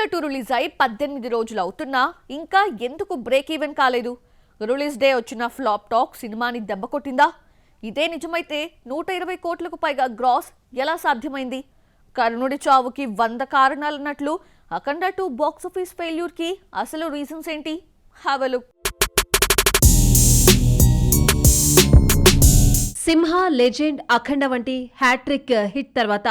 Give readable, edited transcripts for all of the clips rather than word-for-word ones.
అఖండ 2 release అయి 18 రోజులు అవుతున్నా ఇంకా ఎందుకు బ్రేక్ ఈవెన్ కాలేదు? రిలీజ్ డే వచ్చిన ఫ్లాప్ టాక్ సినిమాని దెబ్బకొట్టిందా? ఇదే నిజమైతే 120 కోట్లకు పైగా గ్రాస్ ఎలా సాధ్యమైంది? కర్ణుడి చావుకి 100 కారణాలన్నట్లు అఖండ 2 బాక్స్ ఆఫీస్ ఫెయిల్యూర్ కి అసలు రీజన్స్ ఏంటి? Have a look. Simha, Legend, Akhanda వంటి హ్యాట్రిక్ హిట్ తర్వాత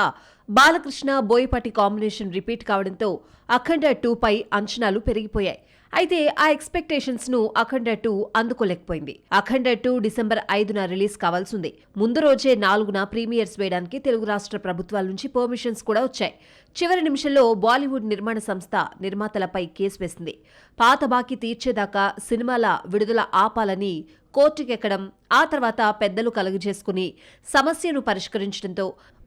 బాలకృష్ణ, బోయపాటి కాంబినేషన్ రిపీట్ కావడంతో అఖండ 2 పై అంచనాలు పెరిగిపోయాయి. అయితే ఆ ఎక్స్పెక్టేషన్స్ ను అఖండ 2 అందుకోలేకపోయింది. అఖండ 2 డిసెంబర్ 5న రిలీజ్ కావాల్సింది. ముందు రోజే 4న ప్రీమియర్స్ వేయడానికి తెలుగు రాష్ట్ర ప్రభుత్వాల నుంచి పర్మిషన్స్ కూడా వచ్చాయి. చివరి నిమిషంలో బాలీవుడ్ నిర్మాణ సంస్థ నిర్మాతలపై కేసు వేసింది. పాత బాకీ తీర్చేదాకా సినిమాల విడుదల ఆపాలని కోర్టుకెక్కడం, ఆ తర్వాత పెద్దలు కలుగజేసుకుని సమస్యను పరిష్కరించడంతో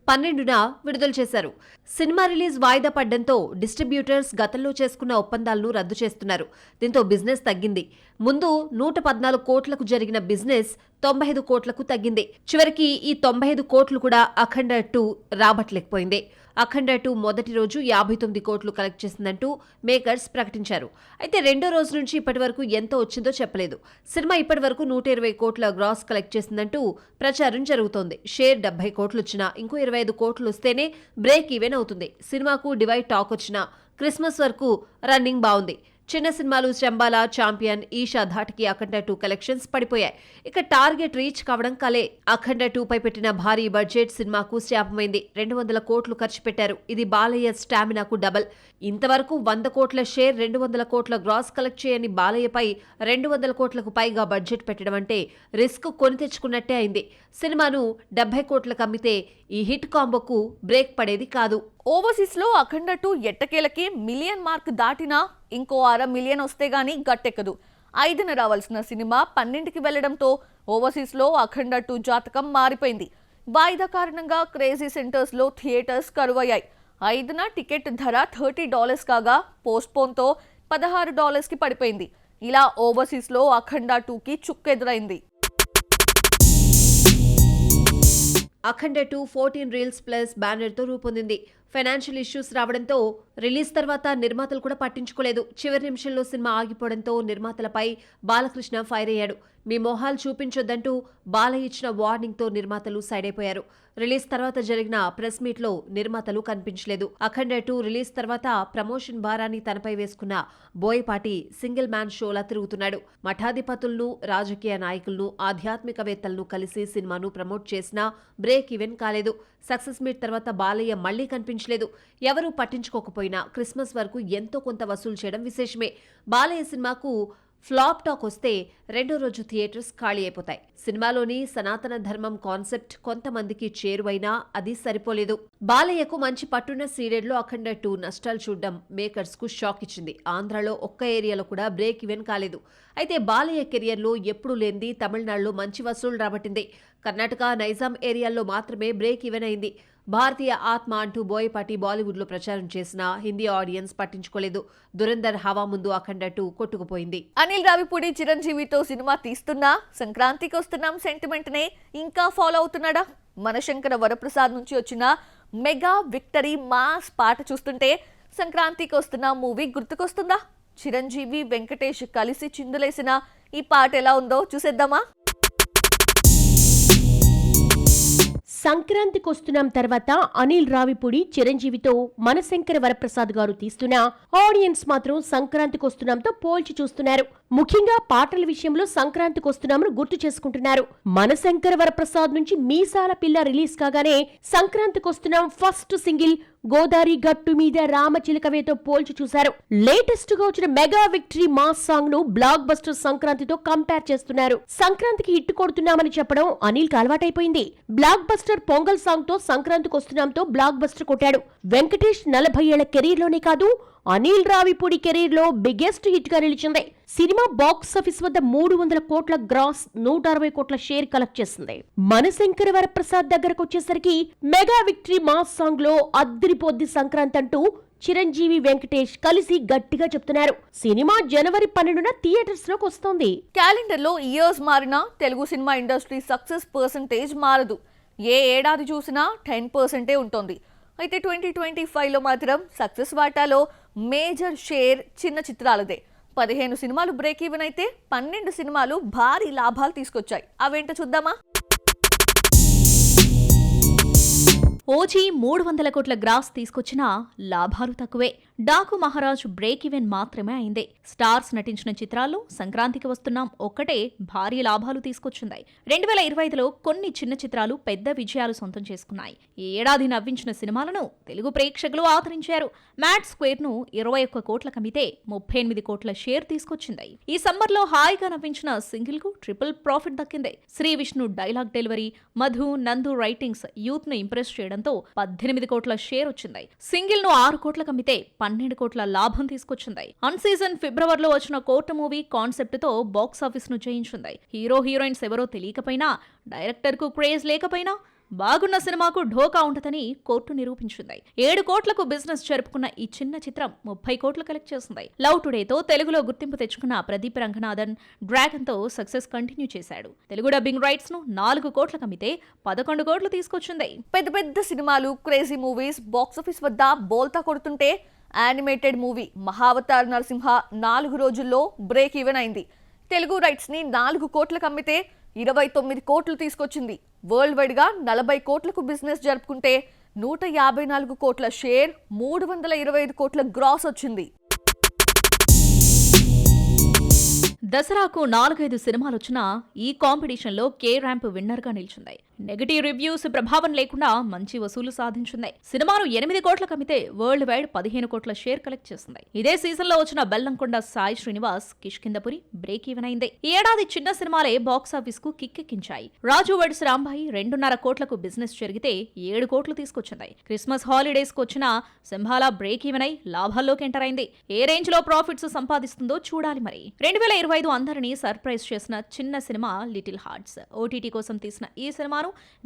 12న విడుదల చేశారు. సినిమా రిలీజ్ వాయిదా పడ్డంతో డిస్ట్రిబ్యూటర్స్ గతంలో చేసుకున్న ఒప్పందాలను రద్దు చేస్తున్నారు. దీంతో బిజినెస్ తగ్గింది. ముందు 114 కోట్లకు జరిగిన బిజినెస్ 95 కోట్లకు తగ్గింది. చివరికి ఈ 95 కోట్లు కూడా అఖండ 2 రాబట్టలేకపోయింది. అఖండ 2 మొదటి రోజు 59 కోట్లు కలెక్ట్ చేసిందంటూ మేకర్స్ ప్రకటించారు. అయితే రెండో రోజు నుంచి ఇప్పటి వరకు ఎంత వచ్చిందో చెప్పలేదు. సినిమా ఇప్పటి వరకు 120 కోట్ల గ్రాస్ కలెక్ట్ చేసిందంటూ ప్రచారం జరుగుతోంది. షేర్ 70 కోట్లు వచ్చినా ఇంకో 25 కోట్లు వస్తేనే బ్రేక్ ఈవెన్ అవుతుంది. సినిమాకు డివైడ్ టాక్ వచ్చినా క్రిస్మస్ వరకు రన్నింగ్ బాగుంది. చిన్న సినిమాలు శంబాలా, ఛాంపియన్, ఈషా ధాటికి అఖండ 2 కలెక్షన్స్ పడిపోయాయి. ఇక టార్గెట్ రీచ్ కావడం కలే. అఖండ 2 పై పెట్టిన భారీ బడ్జెట్ సినిమాకు శాపమైంది. 200 కోట్లు ఖర్చు పెట్టారు. ఇది బాలయ్య స్టామినాకు డబల్. ఇంతవరకు 100 కోట్ల షేర్, 200 కోట్ల గ్రాస్ కలెక్ట్ చేయని బాలయ్యపై 200 కోట్లకు పైగా బడ్జెట్ పెట్టడం అంటే రిస్క్ కొని తెచ్చుకున్నట్టే అయింది. సినిమాను 70 కోట్లకు అమ్మితే ఈ హిట్ కాంబోకు బ్రేక్ పడేది కాదు. ఓవర్సీస్ లో అఖండ 2 ఎట్టకేలకి మిలియన్ మార్క్ దాటినా ఇంకో 1/2 మిలియన్ వస్తే గానీ గట్టెక్కదు. 5న రావాల్సిన సినిమా 12కి వెళ్లడంతో ఓవర్సీస్ లో అఖండ 2 జాతకం మారిపోయింది. వాయిదా కారణంగా క్రేజీ సెంటర్స్ లో థియేటర్స్ కరువయ్యాయి. 5న టికెట్ ధర $30 కాగా పోస్ట్పోన్తో $16కి పడిపోయింది. ఇలా ఓవర్సీస్ లో అఖండ 2కి చుక్కెదురైంది. అఖండ 2 14 రీల్స్ ప్లస్ బ్యానర్తో రూపొందింది. ఫైనాన్షియల్ ఇష్యూస్ రావడంతో రిలీజ్ తర్వాత నిర్మాతలు కూడా పట్టించుకోలేదు. చివరి నిమిషంలో సినిమా ఆగిపోవడంతో నిర్మాతలపై బాలకృష్ణ ఫైర్ అయ్యాడు. మీ మొహాలు చూపించొద్దంటూ బాలయ్య ఇచ్చిన వార్నింగ్తో నిర్మాతలు సైడ్ అయిపోయారు. రిలీజ్ తర్వాత జరిగిన ప్రెస్ మీట్లో నిర్మాతలు కనిపించలేదు. అఖండ 2 రిలీజ్ తర్వాత ప్రమోషన్ భారాన్ని తనపై వేసుకున్న బోయపాటి సింగిల్ మ్యాన్ షోలా తిరుగుతున్నాడు. మఠాధిపతులను, రాజకీయ నాయకులను, ఆధ్యాత్మికవేత్తలను కలిసి సినిమాను ప్రమోట్ చేసినా బ్రేక్ ఈవెన్ కాలేదు. సక్సెస్ మీట్ తర్వాత బాలయ్య మళ్లీ కనిపించలేదు. ఎవరూ పట్టించుకోకపోయినా క్రిస్మస్ వరకు ఎంతో కొంత వసూలు చేయడం విశేషమే. బాలయ్య సినిమాకు ఫ్లాప్ టాక్ వస్తే రెండో రోజు థియేటర్స్ ఖాళీ అయిపోతాయి. సినిమాలోని సనాతన ధర్మం కాన్సెప్ట్ కొంతమందికి చేరువైనా అది సరిపోలేదు. బాలయ్యకు మంచి పట్టున్న సీరియడ్లో అఖండ 2 నష్టాలు చూడడం మేకర్స్ కు షాక్ ఇచ్చింది. ఆంధ్రాలో ఒక్క ఏరియాలో కూడా బ్రేక్ ఈవెన్ కాలేదు. అయితే బాలయ్య కెరియర్లో ఎప్పుడూ లేనిది తమిళనాడులో మంచి వసూలు రాబట్టింది. కర్ణాటక, నైజాం ఏరియాల్లో మాత్రమే బ్రేక్ ఈవెన్ అయింది. భారతీయ ఆత్మ అంటూ బోయపాటి బాలీవుడ్లో ప్రచారం చేసినా హిందీ ఆడియన్స్ పట్టించుకోలేదు. దురంధర్ హవా ముందు అఖండ 2 కొట్టుకుపోయింది. అనిల్ రావిపూడి చిరంజీవితో సినిమా తీస్తున్నా సంక్రాంతికి వస్తున్నాం సెంటిమెంట్ నే ఇంకా ఫాలో అవుతున్నాడా? మనశంకర వరప్రసాద్ నుంచి వచ్చిన మెగా విక్టరీ మాస్ పాట చూస్తుంటే సంక్రాంతికి వస్తున్న మూవీ గుర్తుకొస్తుందా? చిరంజీవి, వెంకటేష్ కలిసి చిందులేసిన ఈ పాట ఎలా ఉందో చూసేద్దామా? సంక్రాంతికి వస్తున్నాం తర్వాత అనిల్ రావిపూడి చిరంజీవితో మనశంకర వరప్రసాద్ గారు తీస్తున్న ఆడియన్స్ మాత్రం సంక్రాంతికి వస్తున్నాంతో పోల్చి చూస్తున్నారు. ముఖ్యంగా పాటల విషయంలో సంక్రాంతికి వస్తున్నామని గుర్తు చేసుకుంటున్నారు. మనశంకర వరప్రసాద్ నుంచి మీసాల పిల్ల రిలీజ్ కాగానే సంక్రాంతికి వస్తున్నాం ఫస్ట్ సింగిల్ గోదారి గట్టు మీద రామచిలకవేతో పోల్చి చూశారు. లేటెస్ట్ గా వచ్చిన మెగా విక్టరీ మాస్ సాంగ్ ను బ్లాక్ బస్టర్ సంక్రాంతితో కంపేర్ చేస్తున్నారు. సంక్రాంతికి హిట్ కొడుతున్నామని చెప్పడం అనిల్ కి అలవాటైపోయింది. బ్లాక్ బస్టర్ పొంగల్ సాంగ్ తో సంక్రాంతికి వస్తున్నాంతో బ్లాక్ బస్టర్ కొట్టాడు. వెంకటేష్ 40 ఏళ్ల కెరీర్ లోనే కాదు అనిల్ రావిపూడి కెరీర్ లో బిగ్గెస్ట్ హిట్ గా నిలిచింది. సినిమా బాక్స్ ఆఫీస్ వద్ద 300 కోట్ల గ్రాస్, 160 కోట్ల షేర్ కలెక్ట్ చేసింది. మనశంకర వరప్రసాద్ దగ్గరకు వచ్చేసరికి మెగా విక్టరీ మాస్ సాంగ్ లో అద్దిరిపోద్ది సంక్రాంతి అంటూ చిరంజీవి, వెంకటేష్ కలిసి గట్టిగా చెప్తున్నారు. సినిమా జనవరి 12న థియేటర్స్ లోకి వస్తోంది. క్యాలెండర్ లో ఇయర్స్ మారినా Telugu cinema industry success percentage మారదు. ఏ ఏడాది చూసినా 10% ఉంటుంది. అయితే 2025లో మాత్రం సక్సెస్ వాటాలో మేజర్ షేర్ చిన్న చిత్రాలదే. 15 సినిమాలు బ్రేక్ ఈవెన్ అయితే 12 సినిమాలు భారీ లాభాలు తీసుకొచ్చాయి. అవేంటో చూద్దామా? ఓజీ 300 కోట్ల గ్రాస్ తీసుకొచ్చినా లాభాలు తక్కువే. డాకు మహారాజ్ బ్రేక్ ఈవెన్ మాత్రమే అయింది. స్టార్స్ నటించిన చిత్రాల్లో సంక్రాంతికి వస్తున్నాం ఒక్కటే భారీ లాభాలు తీసుకొచ్చింది. 2025లో కొన్ని చిన్న చిత్రాలు పెద్ద విజయాలు సొంతం చేసుకున్నాయి. ఈ ఏడాది నవ్వించిన సినిమాలను తెలుగు ప్రేక్షకులు ఆదరించారు. మ్యాడ్ స్క్వేర్ ను 21 కోట్ల కమితే 38 కోట్ల షేర్ తీసుకొచ్చింది. ఈ సమ్మర్లో హాయిగా నవ్వించిన సింగిల్ కు ట్రిపుల్ ప్రాఫిట్ దక్కింది. శ్రీ విష్ణు డైలాగ్ డెలివరీ, మధు నందు రైటింగ్స్ యూత్ ను ఇంప్రెస్ చేయడంతో 18 కోట్ల షేర్ వచ్చింది. సింగిల్ ను 6 కోట్ల కమితే 12 కోట్ల లాభం తీసుకొచ్చింది. అన్ సీజన్ ఫిబ్రవరిలో వచ్చిన కోర్టు మూవీ కాన్సెప్ట్ తో బాక్సాఫీస్ ను జయించింది. హీరో హీరోయిన్స్ ఎవరో తెలియకపోయినా, డైరెక్టర్ కు క్రేజ్ లేకపోయినా బాగున్న సినిమాకు ఢోకా ఉంటదని కోర్టు నిరూపించింది. 7 కోట్లకు బిజినెస్ జరుపుకున్న ఈ చిన్న చిత్రం 30 కోట్లు కలెక్ట్ చేసింది. లవ్ టుడేతో తెలుగులో గుర్తింపు తెచ్చుకున్న ప్రదీప్ రంగనాథన్ డ్రాగన్ తో సక్సెస్ కంటిన్యూ చేశాడు. తెలుగు డబ్బింగ్ రైట్స్ ను 4 కోట్ల కమితే 11 కోట్లు తీసుకొచ్చింది. పెద్ద పెద్ద సినిమాలు, క్రేజీ మూవీస్ బాక్సాఫీస్ వద్ద బోల్తా కొడుతుంటే యానిమేటెడ్ మూవీ మహావతార్ నరసింహ 4 రోజుల్లో బ్రేక్ ఈవెన్ అయింది. తెలుగు రైట్స్ ని 4 కోట్లకు అమ్మితే 29 కోట్లు తీసుకొచ్చింది. వరల్డ్ వైడ్ గా 40 కోట్లకు బిజినెస్ జరుపుకుంటే 154 కోట్ల షేర్, 325 కోట్ల గ్రాస్ వచ్చింది. దసరాకు 4-5 సినిమాలొచ్చినా ఈ కాంపిటీషన్లో కే ర్యాంప్ విన్నర్గా నిలిచింది. నెగటివ్ రివ్యూస్ ప్రభావం లేకుండా మంచి వసూలు సాధించింది. సినిమాను 8 కోట్ల కమితే వరల్డ్ వైడ్ 15 కోట్ల షేర్ కలెక్ట్ చేసింది. ఇదే సీజన్ లో వచ్చిన బెల్లంకొండ సాయి శ్రీనివాస్ కిష్కిందపురి బ్రేక్ ఈవెన్ అయింది. ఈ ఏడాది చిన్న సినిమాలే బాక్సాఫీస్ కు కిక్కెక్కించాయి. రాజు వెడ్స్ రాంబాయి 2.5 కోట్లకు బిజినెస్ జరిగితే 7 కోట్లు తీసుకొచ్చింది. క్రిస్మస్ హాలిడేస్ కు వచ్చిన సింబాలా బ్రేక్ ఈవెన్ అయి లాభాల్లోకి ఎంటర్ అయింది. ఏ రేంజ్ లో ప్రాఫిట్స్ సంపాదిస్తుందో చూడాలి మరి. 2025 అందరినీ సర్ప్రైజ్ చేసిన చిన్న సినిమా లిటిల్ హార్ట్స్. ఓటీటీ కోసం తీసిన ఈ సినిమాను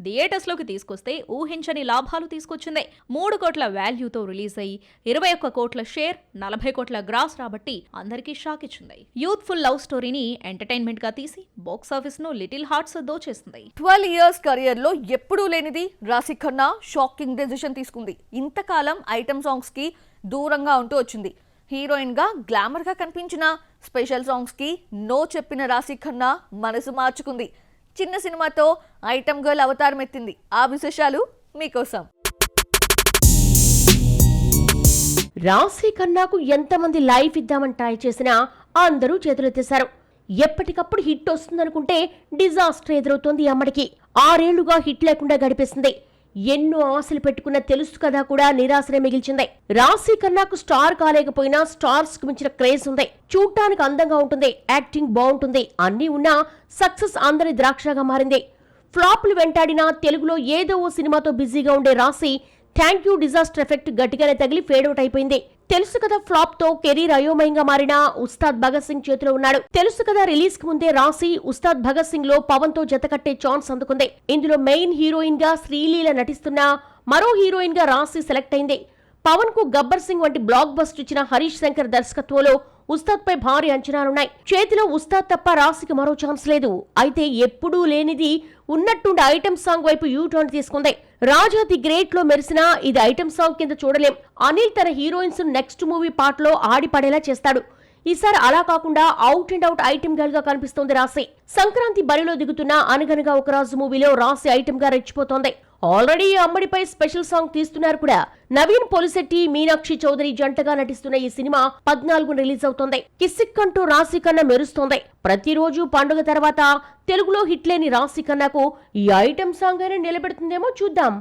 థియేటర్స్ లోకి తీసుకొస్తే ఊహించని లాభాలు తీసుకొచ్చింది. 3 కోట్ల వాల్యూతో రిలీజ్ అయ్యి 21 కోట్ల షేర్, 40 కోట్ల గ్రాస్ రాబట్టి అందరికీ షాక్ ఇచ్చింది. యూత్ఫుల్ లవ్ స్టోరీని ఎంటర్టైన్మెంట్ గా తీసి బాక్సాఫీస్ ను లిటిల్ హార్ట్స్ దోచేసింది. 12 ఇయర్స్ కెరియర్ లో ఎప్పుడూ లేనిది రాశి ఖన్నా షాకింగ్ డెసిషన్ తీసుకుంది. ఇంతకాలం ఐటమ్ సాంగ్స్ కి దూరంగా ఉంటూ వచ్చింది. హీరోయిన్ గా గ్లామర్ గా కనిపించిన స్పెషల్ సాంగ్స్ కి నో చెప్పిన రాశి ఖన్నా మనసు మార్చుకుంది. చిన్న సినిమాతో ఐటమ్ గర్ల్ అవతారం ఎత్తింది. ఆ విశేషాలు మీకోసం. రాశి ఖన్నాకు ఎంతమంది లైఫ్ ఇద్దామని ట్రై చేసినా అందరూ చేతులెత్తేశారు. ఎప్పటికప్పుడు హిట్ వస్తుందనుకుంటే డిజాస్టర్ ఎదురవుతోంది అమ్మడికి. 6 ఏళ్లుగా హిట్ లేకుండా గడిపేసింది. ఎన్నో ఆశలు పెట్టుకున్న తెలుసు కదా కూడా నిరాశనే మిగిల్చింది. రాశి ఖన్నాకు స్టార్ కాలేకపోయినా స్టార్స్ కు మించిన క్రేజ్ ఉంది. చూడటానికి అందంగా ఉంటుంది, యాక్టింగ్ బాగుంటుంది, అన్నీ ఉన్నా సక్సెస్ అందరి ద్రాక్షగా మారింది. ఫ్లాప్లు వెంటాడినా తెలుగులో ఏదో ఓ సినిమాతో బిజీగా ఉండే రాశి థ్యాంక్ యూ డిజాస్టర్ ఎఫెక్ట్ గట్టిగానే తగిలి ఫేడౌట్ అయిపోయింది. తెలుసు కదా ఫ్లాప్ తో కెరీర్ అయోమయంగా మారిన ఉస్తాద్ భగత్ సింగ్ చేతిలో ఉన్నాడు. తెలుసు కదా రిలీజ్ కు ముందే రాశి ఉస్తాద్ భగత్ సింగ్ లో పవన్ తో జతకట్టే ఛాన్స్ అందుకుంది. ఇందులో మెయిన్ హీరోయిన్ గా శ్రీలీల నటిస్తున్న మరో హీరోయిన్ గా రాశి సెలెక్ట్ అయింది. పవన్ కు గబ్బర్ సింగ్ వంటి బ్లాక్ బస్టర్ ఇచ్చిన హరీష్ శంకర్ దర్శకత్వంలో ఉస్తాద్ పై భారీ అంచనాలున్నాయి. చేతిలో ఉస్తాద్ తప్ప రాశికి మరో ఛాన్స్ లేదు. అయితే ఎప్పుడూ లేనిది ఉన్నట్టుండి ఐటమ్ సాంగ్ వైపు యూ టర్న్ తీసుకుంది. రాజా ది గ్రేట్ లో మెరిసినా ఇది ఐటమ్ సాంగ్ కింద చూడలేం. అనిల్ తన హీరోయిన్స్ నెక్స్ట్ మూవీ పార్ట్ లో ఆడిపడేలా చేస్తాడు. ఈసారి అలా కాకుండా out and out item girl గా కనిపిస్తోంది రాశి. సంక్రాంతి బరిలో దిగుతున్న అనగనగా ఒక రాజు మూవీలో రాశి ఐటమ్ గా రెచ్చిపోతోంది. ఆల్రెడీ అమ్మడిపై స్పెషల్ సాంగ్ తీస్తున్నారు కూడా. నవీన్ పొలిశెట్టి, మీనాక్షి చౌదరి జంటగా నటిస్తున్న ఈ సినిమా 14న రిలీజ్ అవుతోంది. కిసిక్ అంటూ రాశి ఖన్నా మెరుస్తోంది. ప్రతిరోజు పండుగ తర్వాత తెలుగులో హిట్ లేని రాశి ఖన్నాకు ఈ ఐటమ్ సాంగ్ అయినా నిలబెడుతుందేమో చూద్దాం.